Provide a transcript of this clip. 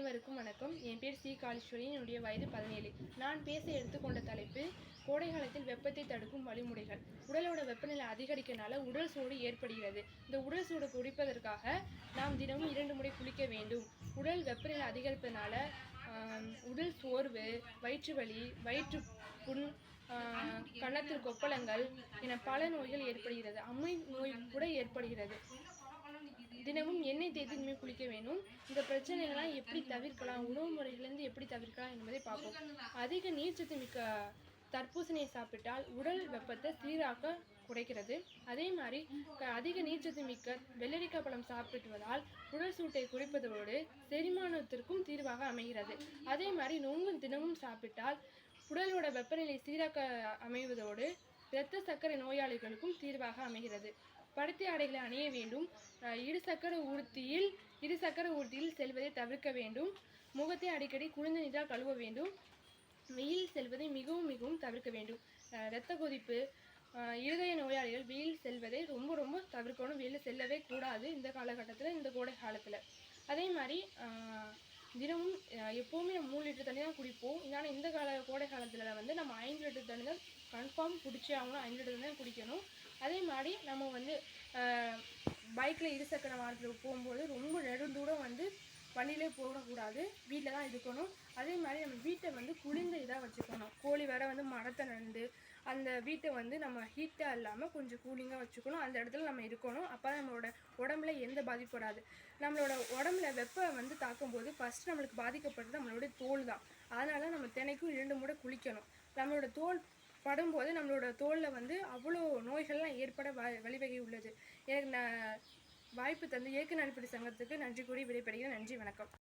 அனைவருக்கும் வணக்கம். என் பேர் சி காளீஸ்வரி. என்னுடைய வயது 17. நான் பேச எடுத்துக்கொண்ட தலைப்பு கோடை காலத்தில் வெப்பத்தை தடுக்கும் வழிமுறைகள். உடலோட வெப்பநிலை அதிகரிக்கனால உடல் சூடு ஏற்படுகிறது. இந்த உடல் சூடு குறைப்பதற்காக நாம் தினமும் 2 முறை குளிக்க வேண்டும். உடல் வெப்பநிலை அதிகரிப்பதனால உடல் சோர்வு, வயிற்று வலி, வயிற்று புண், கன்னத்தில் கொப்பளங்கள் என பல நோய்கள் ஏற்படுகிறது. அம்மை நோய் கூட ஏற்படுகிறது. தினமும் எண்ணெய் தேய்த்து இனிமேல் குளிக்க வேணும். இந்த பிரச்சனைகள்லாம் எப்படி தவிர்க்கலாம், உணவு முறைகளிலிருந்து எப்படி தவிர்க்கலாம் என்பதை பார்ப்போம். அதிக நீர்ச்சத்து மிக்க தர்பூசணியை சாப்பிட்டால் உடல் வெப்பத்தை சீராக்க குறைக்கிறது. அதே மாதிரி அதிக நீர்ச்சத்து மிக்க வெள்ளரிக்காய் பழம் சாப்பிடுவதால் உடல் சூட்டை குறைப்பதோடு செரிமானத்திற்கும் தீர்வாக அமைகிறது. அதே மாதிரி நொங்கு தினமும் சாப்பிட்டால் உடலோட வெப்பநிலை சீராக்க அமைவதோடு இரத்த சர்க்கரை நோயாளிகளுக்கும் தீர்வாக அமைகிறது. பருத்தி ஆடைகளை அணிய வேண்டும். இருசக்கர ஊர்தியில் செல்வதை தவிர்க்க வேண்டும். முகத்தை அடிக்கடி குளிர்ந்த நீரால் கழுவ வேண்டும். வெயில் செல்வதை மிகவும் தவிர்க்க வேண்டும். இரத்த கொதிப்பு, இருதய நோயாளிகள் வெயில் செல்வதை ரொம்ப தவிர்க்கணும். வெயில் செல்லவே கூடாது இந்த காலகட்டத்தில், இந்த கோடை காலத்தில். அதே மாதிரி தினமும் எப்போவுமே 3 லிட்டர் தண்ணி தான் குடிப்போம். ஆனால் இந்த கோடை காலத்தில் வந்து நம்ம 5 லிட்டர் தண்ணி தான் கன்ஃபார்ம் குடிச்சே ஆகணும். 5 லிட்டர் தண்ணி தான் குடிக்கணும். அதே மாதிரி நம்ம வந்து பைக்கில் இருசக்கர வாகனத்தில் போகும்போது ரொம்ப நெடுந்தூரம் வந்து வண்டியிலே போகக்கூடாது, வீட்டில் தான் இருக்கணும். அதே மாதிரி நம்ம வீட்டை வந்து குளிர்ந்த இதாக வச்சுக்கணும். கோழி வேற வந்து மரத்தை நண்டு அந்த வீட்டை வந்து நம்ம ஹீட்டாக இல்லாமல் கொஞ்சம் கூலிங்காக வச்சுக்கணும். அந்த இடத்துல நம்ம இருக்கணும். அப்போ நம்மளோட உடம்புல எந்த பாதிப்பு வராது. நம்மளோட உடம்புல வெப்பம் வந்து தாக்கும்போது ஃபஸ்ட்டு நம்மளுக்கு பாதிக்கப்படுறது நம்மளோட தோல் தான். அதனால நம்ம தினைக்கும் 2 முறை குளிக்கணும். நம்மளோட தோல் படும்போது நம்மளோட தோலில் வந்து அவ்வளோ நோய்கள்லாம் ஏற்பட வழிவகை உள்ளது. எனக்கு வாய்ப்பு தந்து இயற்கை நலப்பணி சங்கத்துக்கு நன்றி கூறி விடைபெறுகிறேன். நன்றி, வணக்கம்.